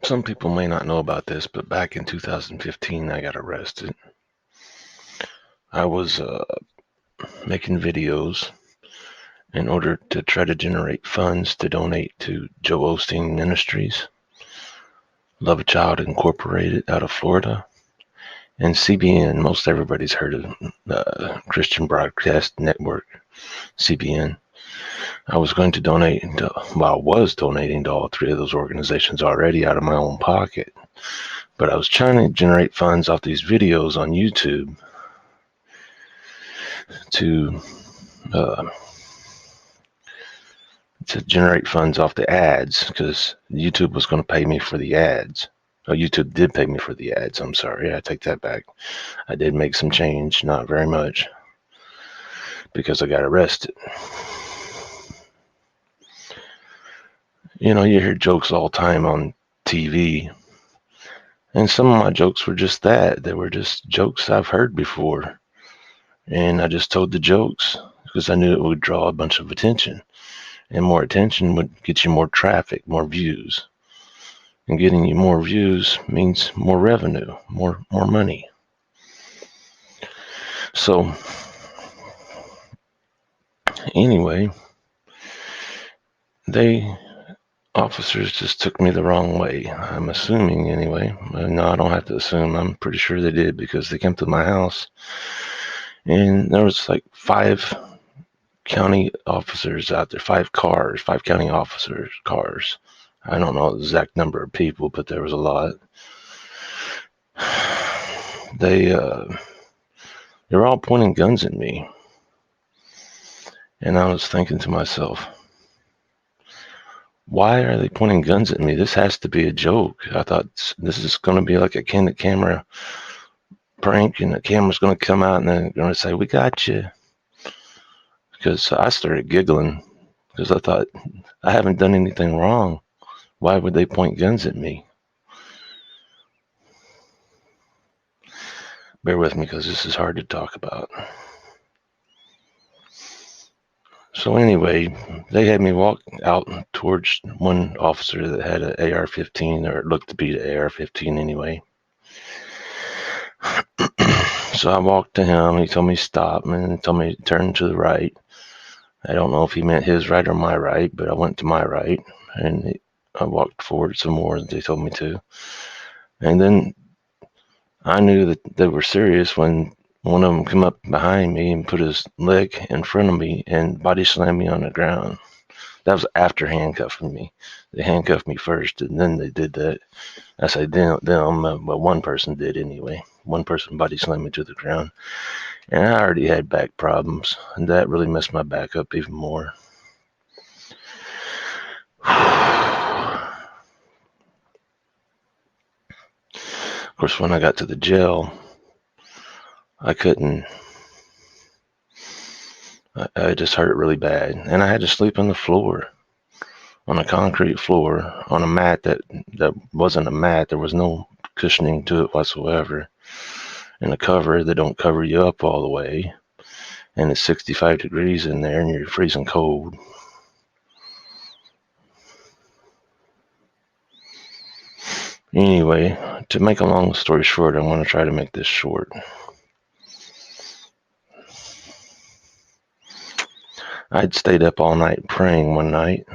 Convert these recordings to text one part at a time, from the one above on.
Some people may not know about this, but back in 2015, I got arrested. I was making videos in order to try to generate funds to donate to Joe Osteen Ministries, Love a Child Incorporated out of Florida, and CBN. Most everybody's heard of Christian Broadcast Network, CBN. I was going to donate, I was donating to all three of those organizations already out of my own pocket. But I was trying to generate funds off these videos on YouTube to uh, generate funds off the ads, because YouTube was going to pay me for the ads. Oh, YouTube did pay me for the ads. I'm sorry. I take that back. I did make some change, not very much, because I got arrested. You know, you hear jokes all the time on TV, and some of my jokes were just that. They were just jokes I've heard before. And I just told the jokes because I knew it would draw a bunch of attention. And more attention would get you more traffic, more views. And getting you more views means more revenue, more money. So anyway, officers just took me the wrong way. I'm assuming anyway. No, I don't have to assume. I'm pretty sure they did, because they came to my house and there was like 5 county officers out there, 5 county officers, cars. I don't know the exact number of people, but there was a lot. They were all pointing guns at me. And I was thinking to myself, why are they pointing guns at me? This has to be a joke. I thought this is going to be like a candid camera prank, and the camera's going to come out and they're going to say, "We got you." Because I started giggling, because I thought, I haven't done anything wrong. Why would they point guns at me? Bear with me, because this is hard to talk about. So anyway, they had me walk out towards one officer that had an AR-15, or it looked to be the AR-15 anyway. So I walked to him. He told me stop, and he told me to turn to the right. I don't know if he meant his right or my right, but I went to my right, and I walked forward some more as they told me to. And then I knew that they were serious when one of them came up behind me and put his leg in front of me and body slammed me on the ground. That was after handcuffing me. They handcuffed me first, and then they did that. I say them, but one person did anyway. One person body slammed me to the ground. And I already had back problems, and that really messed my back up even more. Of course, when I got to the jail, I couldn't. I just hurt it really bad, and I had to sleep on the floor, on a concrete floor, on a mat that wasn't a mat. There was no cushioning to it whatsoever, and a cover that don't cover you up all the way, and it's 65 degrees in there, and you're freezing cold. Anyway, to make a long story short, I'm going to try to make this short. I'd stayed up all night praying one night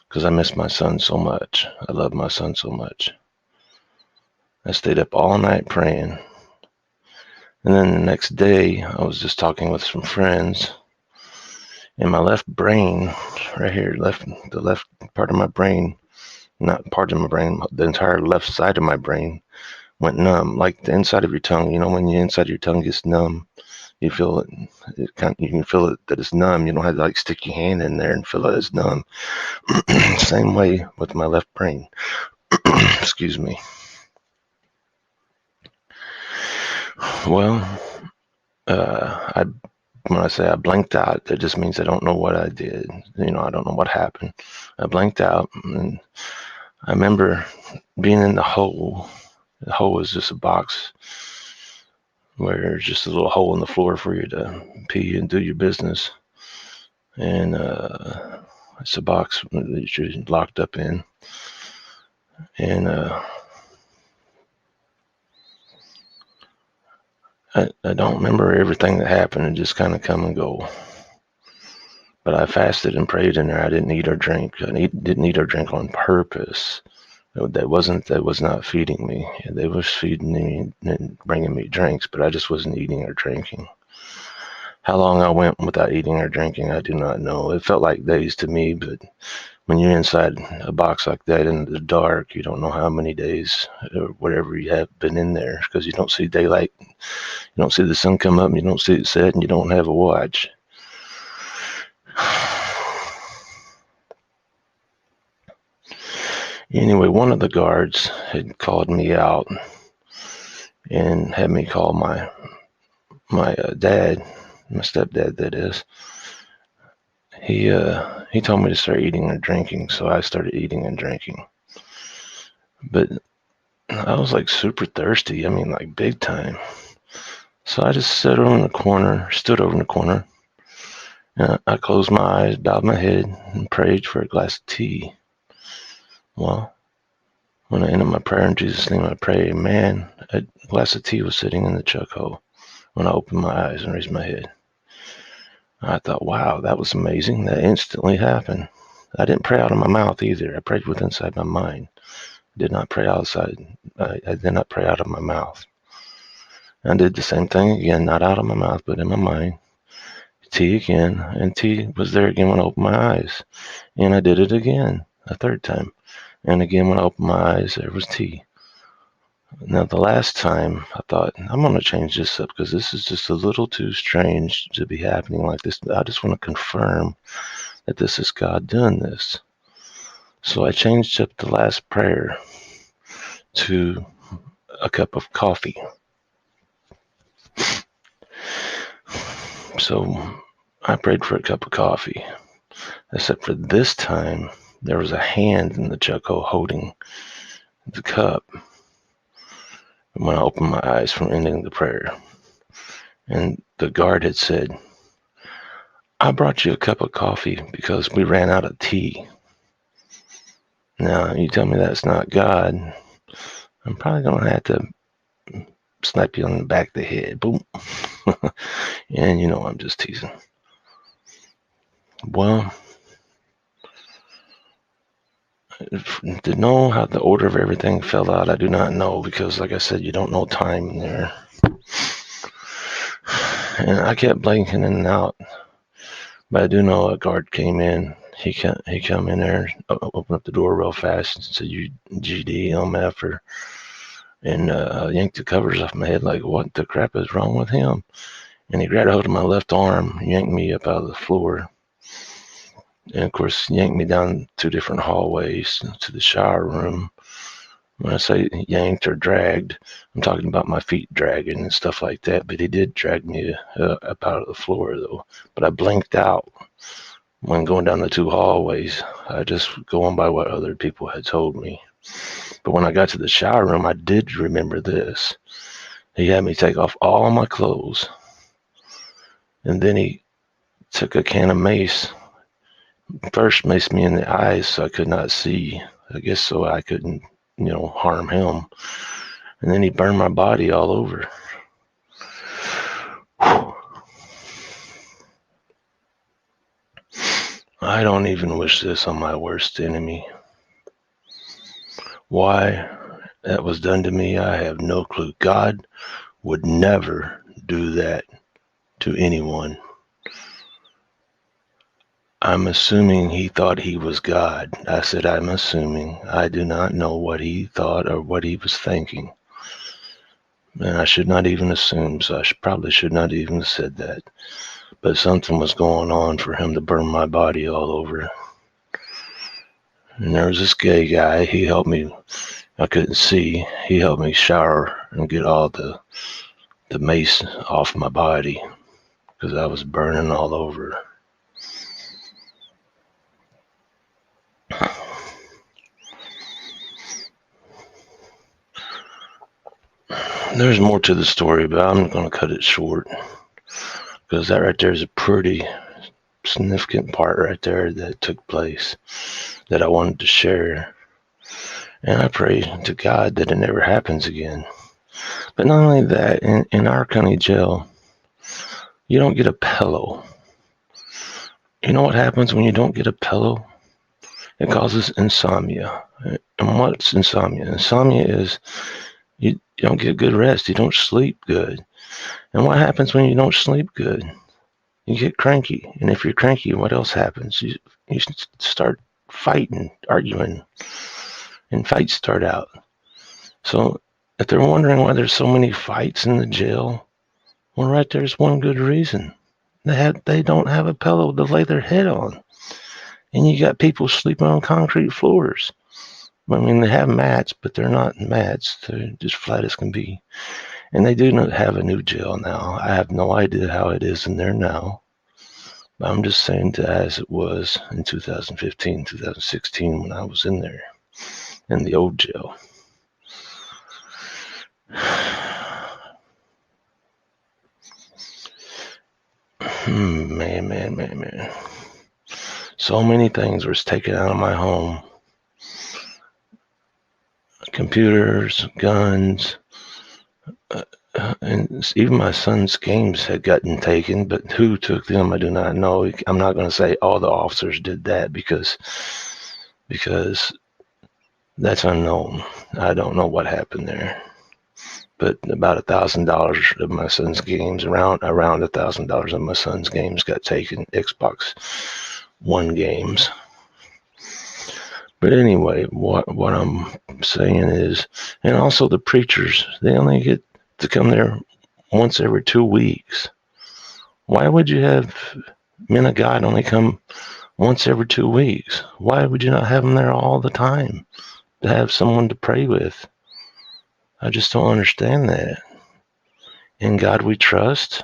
because I miss my son so much. I love my son so much. I stayed up all night praying. And then the next day, I was just talking with some friends, and my left brain, right here, the left part of my brain, not part of my brain, the entire left side of my brain went numb, like the inside of your tongue. You know, when the inside of your tongue gets numb, you feel it. You can feel it that it's numb. You don't have to like stick your hand in there and feel it as numb. Same way with my left brain. Excuse me. Well, when I say I blanked out, that just means I don't know what I did. You know, I don't know what happened. I blanked out, and I remember being in the hole. The hole is just a box where there's just a little hole in the floor for you to pee and do your business. And it's a box that you're locked up in. And I don't remember everything that happened. It just kind of come and go. But I fasted and prayed in there. I didn't eat or drink. Didn't eat or drink on purpose. That was not feeding me. They was feeding me and bringing me drinks, but I just wasn't eating or drinking. How long I went without eating or drinking, I do not know. It felt like days to me, but when you're inside a box like that in the dark, you don't know how many days or whatever you have been in there, because you don't see daylight, you don't see the sun come up, and you don't see it set, and you don't have a watch. Anyway, one of the guards had called me out and had me call my dad, my stepdad, that is. He told me to start eating and drinking, so I started eating and drinking. But I was like super thirsty. I mean, like big time. So I just stood over in the corner. And I closed my eyes, bowed my head, and prayed for a glass of tea. Well, when I ended my prayer in Jesus' name, I prayed, man, a glass of tea was sitting in the chuck hole when I opened my eyes and raised my head. I thought, wow, that was amazing. That instantly happened. I didn't pray out of my mouth either. I prayed with inside my mind. I did not pray outside. I did not pray out of my mouth. I did the same thing again, not out of my mouth, but in my mind. Tea again, and tea was there again when I opened my eyes. And I did it again, a third time. And again, when I opened my eyes, there was tea. Now, the last time, I thought, I'm going to change this up because this is just a little too strange to be happening like this. I just want to confirm that this is God doing this. So I changed up the last prayer to a cup of coffee. So I prayed for a cup of coffee, except for this time, there was a hand in the jug holding the cup when I opened my eyes from ending the prayer. And the guard had said, I brought you a cup of coffee because we ran out of tea. Now, you tell me that's not God, I'm probably going to have to slap you on the back of the head. Boom. And you know I'm just teasing. Well, to know how the order of everything fell out, I do not know, because like I said, you don't know time there. And I kept blinking in and out, but I do know a guard came in. He come in there, opened up the door real fast, and said, "You GD, MF," and yanked the covers off my head like, what the crap is wrong with him? And he grabbed a hold of my left arm, yanked me up out of the floor, and of course yanked me down 2 different hallways to the shower room. When I say yanked or dragged, I'm talking about my feet dragging and stuff like that, but he did drag me up out of the floor though. But I blinked out when going down the 2 hallways. I just going by what other people had told me. But when I got to the shower room, I did remember this. He had me take off all my clothes, and then he took a can of mace. First maced me in the eyes so I could not see, I guess so I couldn't, harm him. And then he burned my body all over. I don't even wish this on my worst enemy. Why that was done to me, I have no clue. God would never do that to anyone. I'm assuming he thought he was God. I said, I'm assuming. I do not know what he thought or what he was thinking. And I should not even assume, so I probably should not even have said that. But something was going on for him to burn my body all over. And there was this gay guy. He helped me. I couldn't see. He helped me shower and get all the mace off my body because I was burning all over. There's more to the story, but I'm going to cut it short because that right there is a pretty significant part right there that took place that I wanted to share. And I pray to God that it never happens again. But not only that, in our county jail, you don't get a pillow. You know what happens when you don't get a pillow? It causes insomnia. And what's insomnia? Insomnia is you don't get good rest. You don't sleep good. And what happens when you don't sleep good? You get cranky. And if you're cranky, what else happens? You start fighting, arguing, and fights start out. So if they're wondering why there's so many fights in the jail, well, right there's one good reason. They don't have a pillow to lay their head on. And you got people sleeping on concrete floors. I mean, they have mats, but they're not mats. They're just flat as can be. And they do not have a new jail now. I have no idea how it is in there now. But I'm just saying to as it was in 2015, 2016 when I was in there, in the old jail. Man. So many things was taken out of my home. Computers, guns, and even my son's games had gotten taken, but who took them, I do not know. I'm not going to say all the officers did that because that's unknown. I don't know what happened there. But about $1,000 of my son's games, around $1,000 of my son's games got taken, Xbox One games. But anyway, what I'm saying is, and also the preachers, they only get to come there once every 2 weeks. Why would you have men of God only come once every 2 weeks? Why would you not have them there all the time to have someone to pray with? I just don't understand that. In God we trust.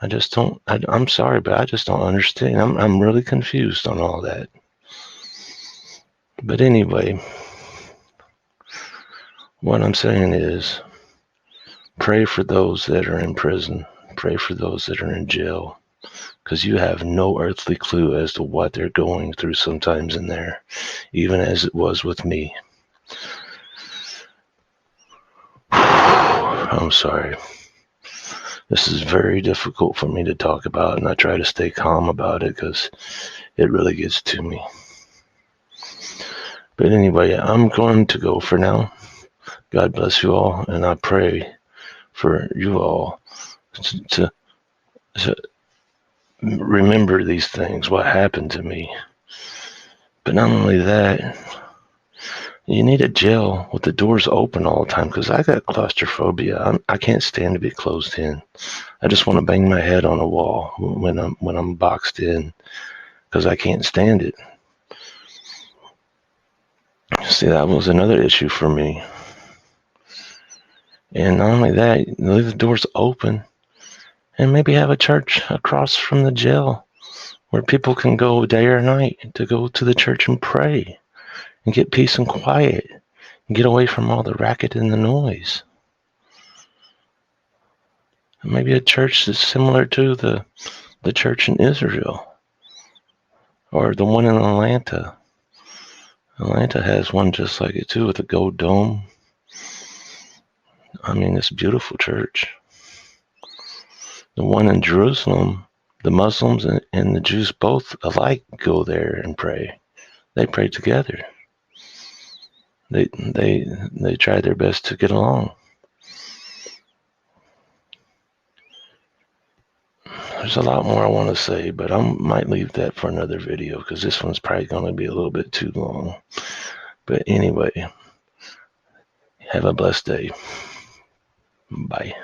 I just don't. I'm sorry, but I just don't understand. I'm really confused on all that. But anyway, what I'm saying is, pray for those that are in prison. Pray for those that are in jail, because you have no earthly clue as to what they're going through sometimes in there, even as it was with me. I'm sorry. This is very difficult for me to talk about, and I try to stay calm about it because it really gets to me. But anyway, I'm going to go for now. God bless you all, and I pray for you all to remember these things, what happened to me. But not only that, you need a jail with the doors open all the time, because I got claustrophobia. I can't stand to be closed in. I just want to bang my head on a wall when I'm boxed in, because I can't stand it. See, that was another issue for me. And not only that, leave the doors open and maybe have a church across from the jail where people can go day or night to go to the church and pray and get peace and quiet and get away from all the racket and the noise. Maybe a church that's similar to the church in Israel or the one in Atlanta. Atlanta has one just like it too, with a gold dome. I mean, it's a beautiful church. The one in Jerusalem, the Muslims and the Jews both alike go there and pray. They pray together. They try their best to get along. There's a lot more I want to say, but I might leave that for another video because this one's probably going to be a little bit too long. But anyway, have a blessed day. Bye.